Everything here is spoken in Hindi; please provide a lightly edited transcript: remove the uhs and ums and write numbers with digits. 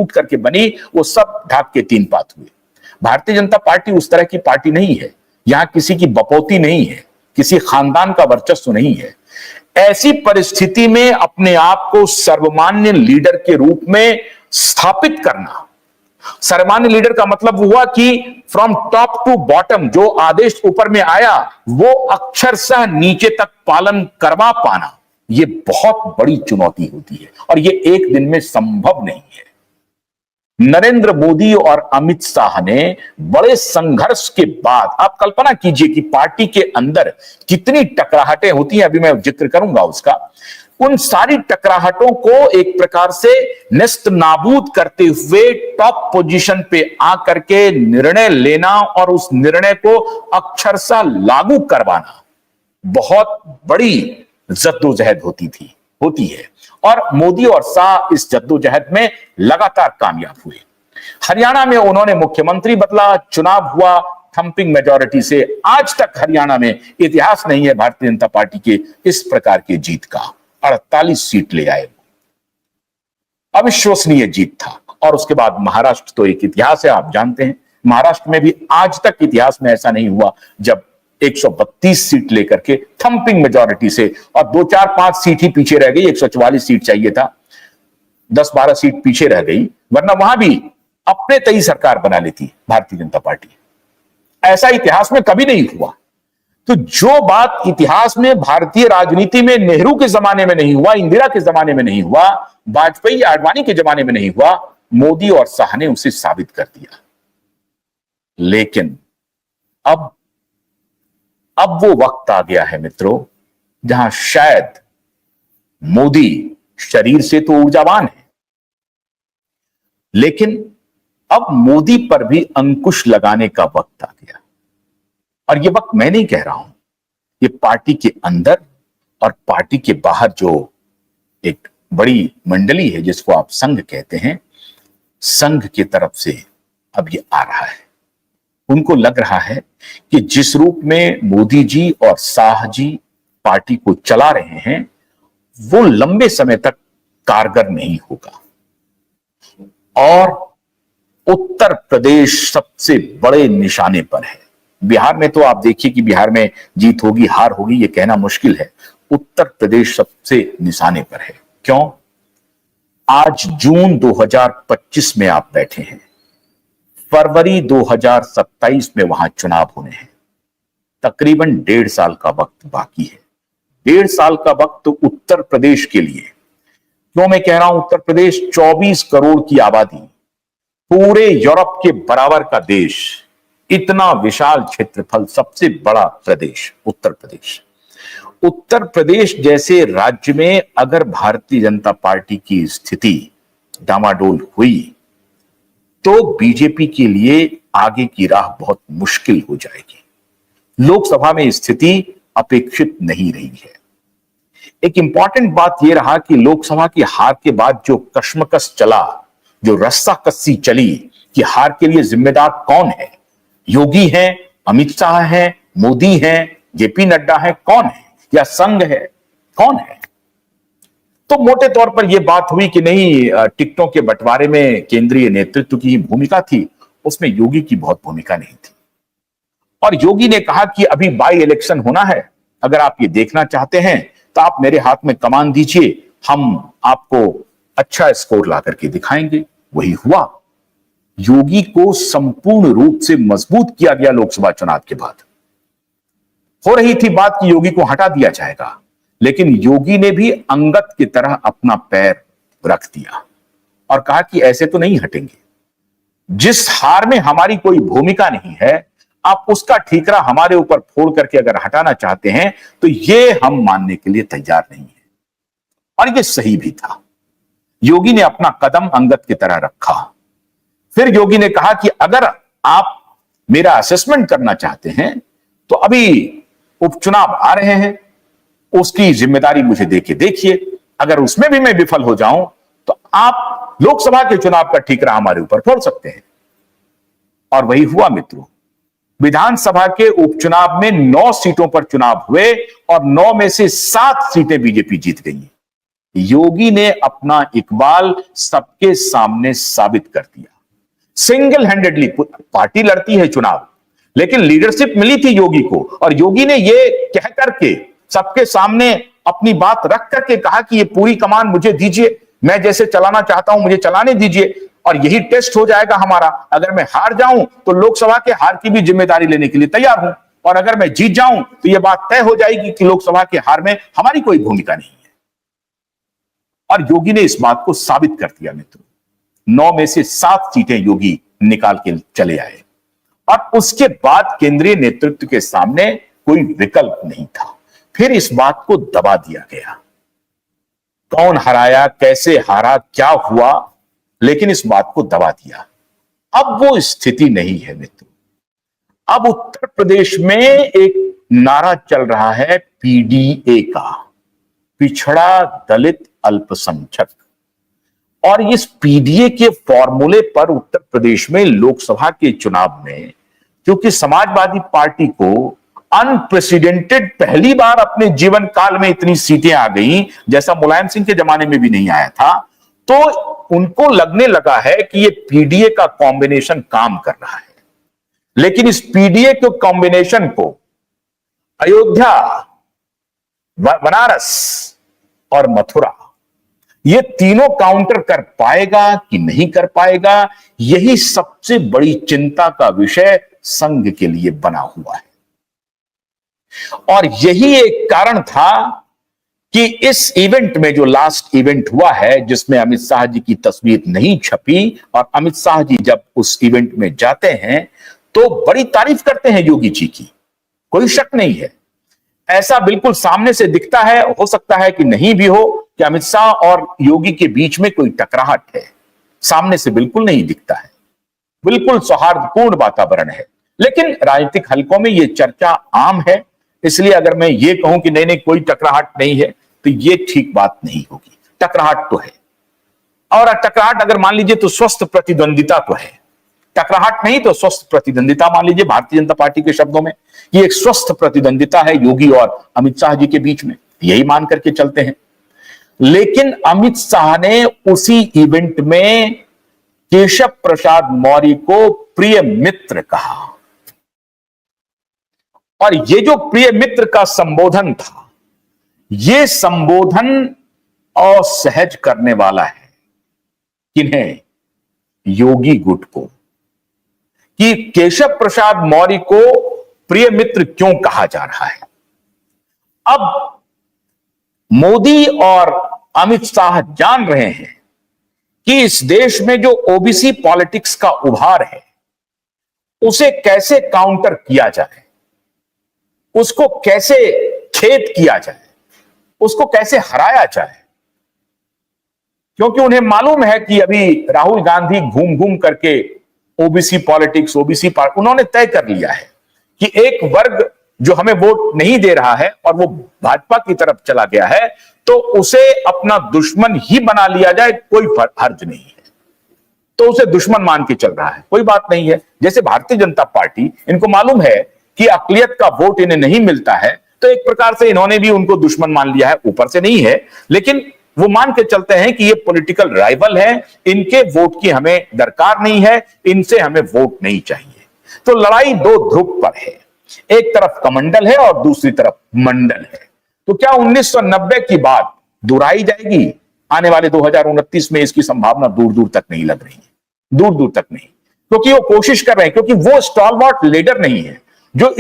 टूट करके बनी, वो सब ढाक के तीन पात हुए। भारतीय जनता पार्टी उस तरह की पार्टी नहीं है। यहां किसी की बपौती नहीं है, किसी खानदान का वर्चस्व नहीं है। ऐसी परिस्थिति में अपने आप को सर्वमान्य लीडर के रूप में स्थापित करना, सर्वमान्य लीडर का मतलब हुआ कि फ्रॉम टॉप टू बॉटम जो आदेश ऊपर में आया वो अक्षरशः नीचे तक पालन करवा पाना, यह बहुत बड़ी चुनौती होती है और यह एक दिन में संभव नहीं है। नरेंद्र मोदी और अमित शाह ने बड़े संघर्ष के बाद, आप कल्पना कीजिए कि पार्टी के अंदर कितनी टकराहटें होती हैं, अभी मैं जिक्र करूंगा उसका। उन सारी टकराहटों को एक प्रकार से नेस्त नाबूद करते हुए टॉप पोजीशन पे आकर के निर्णय लेना और उस निर्णय को अक्षरशः लागू करवाना बहुत बड़ी जद्दोजहद होती है और मोदी और शाह इस जद्दोजहद में लगातार कामयाब हुए। हरियाणा में उन्होंने मुख्यमंत्री बदला, चुनाव हुआ थंपिंग मेजॉरिटी से। आज तक हरियाणा में इतिहास नहीं है भारतीय जनता पार्टी के इस प्रकार की जीत का। 48 सीट ले आए, अविश्वसनीय जीत था। और उसके बाद महाराष्ट्र तो एक इतिहास है, आप जानते हैं। महाराष्ट्र में भी आज तक इतिहास में ऐसा नहीं हुआ जब 132 सीट लेकर के थंपिंग मेजॉरिटी से, और 2-4-5 सीट ही पीछे रह गई, 144 सीट चाहिए था, 10-12 सीट पीछे रह गई, वरना वहां भी अपने तय सरकार बना लेती भारतीय जनता पार्टी। ऐसा इतिहास में कभी नहीं हुआ। तो जो बात इतिहास में भारतीय राजनीति में नेहरू के जमाने में नहीं हुआ, इंदिरा के जमाने में नहीं हुआ, वाजपेयी आडवाणी के जमाने में नहीं हुआ, मोदी और शाह ने उसे साबित कर दिया। लेकिन अब वो वक्त आ गया है मित्रों, जहां शायद मोदी शरीर से तो ऊर्जावान है, लेकिन अब मोदी पर भी अंकुश लगाने का वक्त आ गया। और ये वक्त मैं नहीं कह रहा हूं, ये पार्टी के अंदर और पार्टी के बाहर जो एक बड़ी मंडली है जिसको आप संघ कहते हैं, संघ की तरफ से अब ये आ रहा है। उनको लग रहा है कि जिस रूप में मोदी जी और शाह जी पार्टी को चला रहे हैं वो लंबे समय तक कारगर नहीं होगा। और उत्तर प्रदेश सबसे बड़े निशाने पर है। बिहार में तो आप देखिए कि बिहार में जीत होगी हार होगी ये कहना मुश्किल है। उत्तर प्रदेश सबसे निशाने पर है। क्यों? आज जून 2025 में आप बैठे हैं, फरवरी 2027 में वहां चुनाव होने हैं। तकरीबन 1.5 साल का वक्त बाकी है। 1.5 साल का वक्त उत्तर प्रदेश के लिए। क्यों मैं कह रहा हूं उत्तर प्रदेश? 24 करोड़ की आबादी, पूरे यूरोप के बराबर का देश, इतना विशाल क्षेत्रफल, सबसे बड़ा प्रदेश उत्तर प्रदेश। उत्तर प्रदेश जैसे राज्य में अगर भारतीय जनता पार्टी की स्थिति डामाडोल हुई तो बीजेपी के लिए आगे की राह बहुत मुश्किल हो जाएगी। लोकसभा में स्थिति अपेक्षित नहीं रही है। एक इंपॉर्टेंट बात यह रहा कि लोकसभा की हार के बाद जो कश्मकश चला, जो रस्साकस्सी चली कि हार के लिए जिम्मेदार कौन है, योगी हैं, अमित शाह हैं, मोदी हैं, जेपी नड्डा हैं, कौन है, या संघ है, कौन है? तो मोटे तौर पर यह बात हुई कि नहीं, टिकटों के बंटवारे में केंद्रीय नेतृत्व की भूमिका थी, उसमें योगी की बहुत भूमिका नहीं थी। और योगी ने कहा कि अभी बाई इलेक्शन होना है, अगर आप ये देखना चाहते हैं तो आप मेरे हाथ में कमान दीजिए, हम आपको अच्छा स्कोर ला करके दिखाएंगे। वही हुआ। योगी को संपूर्ण रूप से मजबूत किया गया। लोकसभा चुनाव के बाद हो रही थी बात कि योगी को हटा दिया जाएगा, लेकिन योगी ने भी अंगद की तरह अपना पैर रख दिया और कहा कि ऐसे तो नहीं हटेंगे। जिस हार में हमारी कोई भूमिका नहीं है, आप उसका ठीकरा हमारे ऊपर फोड़ करके अगर हटाना चाहते हैं तो ये हम मानने के लिए तैयार नहीं है। और ये सही भी था। योगी ने अपना कदम अंगद की तरह रखा। फिर योगी ने कहा कि अगर आप मेरा असेसमेंट करना चाहते हैं तो अभी उपचुनाव आ रहे हैं, उसकी जिम्मेदारी मुझे देके देखिए। अगर उसमें भी मैं विफल हो जाऊं तो आप लोकसभा के चुनाव का ठीकरा हमारे ऊपर फोड़ सकते हैं। और वही हुआ मित्रों। विधानसभा के उपचुनाव में 9 सीटों पर चुनाव हुए और 9 में से 7 सीटें बीजेपी जीत गई। योगी ने अपना इकबाल सबके सामने साबित कर दिया। सिंगल हैंडेडली पार्टी लड़ती है चुनाव, लेकिन लीडरशिप मिली थी योगी को, और योगी ने ये कह करके सबके सामने अपनी बात रख करके कहा कि ये पूरी कमान मुझे दीजिए, मैं जैसे चलाना चाहता हूं मुझे चलाने दीजिए, और यही टेस्ट हो जाएगा हमारा। अगर मैं हार जाऊं तो लोकसभा के हार की भी जिम्मेदारी लेने के लिए तैयार हूं, और अगर मैं जीत जाऊं तो यह बात तय हो जाएगी कि लोकसभा के हार में हमारी कोई भूमिका नहीं है। और योगी ने इस बात को साबित कर दिया मित्रों। 9 में से 7 सीटें योगी निकाल के चले आए, और उसके बाद केंद्रीय नेतृत्व के सामने कोई विकल्प नहीं था। फिर इस बात को दबा दिया गया। कौन हराया, कैसे हारा, क्या हुआ, लेकिन इस बात को दबा दिया। अब वो स्थिति नहीं है मित्रों। अब उत्तर प्रदेश में एक नारा चल रहा है पीडीए का, पिछड़ा दलित अल्पसंख्यक, और इस पीडीए के फॉर्मूले पर उत्तर प्रदेश में लोकसभा के चुनाव में, क्योंकि समाजवादी पार्टी को अनप्रेसिडेंटेड पहली बार अपने जीवन काल में इतनी सीटें आ गई, जैसा मुलायम सिंह के जमाने में भी नहीं आया था, तो उनको लगने लगा है कि ये पीडीए का कॉम्बिनेशन काम कर रहा है। लेकिन इस पीडीए के कॉम्बिनेशन को अयोध्या, बनारस और मथुरा, ये तीनों काउंटर कर पाएगा कि नहीं कर पाएगा, यही सबसे बड़ी चिंता का विषय संघ के लिए बना हुआ है। और यही एक कारण था कि इस इवेंट में, जो लास्ट इवेंट हुआ है जिसमें अमित शाह जी की तस्वीर नहीं छपी, और अमित शाह जी जब उस इवेंट में जाते हैं तो बड़ी तारीफ करते हैं योगी जी की, कोई शक नहीं है। ऐसा बिल्कुल सामने से दिखता है, हो सकता है कि नहीं भी हो, कि अमित शाह और योगी के बीच में कोई टकराहट है, सामने से बिल्कुल नहीं दिखता है, बिल्कुल सौहार्दपूर्ण वातावरण है। लेकिन राजनीतिक हलकों में यह चर्चा आम है, इसलिए अगर मैं ये कहूं कि नहीं नहीं कोई टकराहट नहीं है, तो ये ठीक बात नहीं होगी। टकराहट तो है, और टकराहट अगर मान लीजिए तो स्वस्थ प्रतिद्वंदिता तो है। टकराहट नहीं तो स्वस्थ प्रतिद्वंदिता मान लीजिए, भारतीय जनता पार्टी के शब्दों में ये एक स्वस्थ प्रतिद्वंदिता है योगी और अमित शाह जी के बीच में, यही मान करके चलते हैं। लेकिन अमित शाह ने उसी इवेंट में केशव प्रसाद मौर्य को प्रिय मित्र कहा, और ये जो प्रिय मित्र का संबोधन था, ये संबोधन असहज करने वाला है किन्हें? योगी गुट को, कि केशव प्रसाद मौर्य को प्रिय मित्र क्यों कहा जा रहा है। अब मोदी और अमित शाह जान रहे हैं कि इस देश में जो ओबीसी पॉलिटिक्स का उभार है, उसे कैसे काउंटर किया जाए, उसको कैसे छेद किया जाए, उसको कैसे हराया जाए। क्योंकि उन्हें मालूम है कि अभी राहुल गांधी घूम घूम करके ओबीसी पॉलिटिक्स, उन्होंने तय कर लिया है कि एक वर्ग जो हमें वोट नहीं दे रहा है और वो भाजपा की तरफ चला गया है, तो उसे अपना दुश्मन ही बना लिया जाए, कोई हर्ज नहीं है। तो उसे दुश्मन मान के चल रहा है, कोई बात नहीं है। जैसे भारतीय जनता पार्टी, इनको मालूम है कि अकलियत का वोट इन्हें नहीं मिलता है, तो एक प्रकार से इन्होंने भी उनको दुश्मन मान लिया है। ऊपर से नहीं है, लेकिन वो मान के चलते हैं कि ये पॉलिटिकल राइवल है, इनके वोट की हमें दरकार नहीं है, इनसे हमें वोट नहीं चाहिए। तो लड़ाई दो ध्रुव पर है, एक तरफ कमंडल है और दूसरी तरफ मंडल है। तो क्या 1990 की बात दोहराई जाएगी आने वाले 2029 में? इसकी संभावना दूर दूर तक नहीं लग रही है, दूर दूर तक नहीं, क्योंकि वो कोशिश कर रहे हैं, क्योंकि वो स्टॉलवर्ट लीडर नहीं है जो इस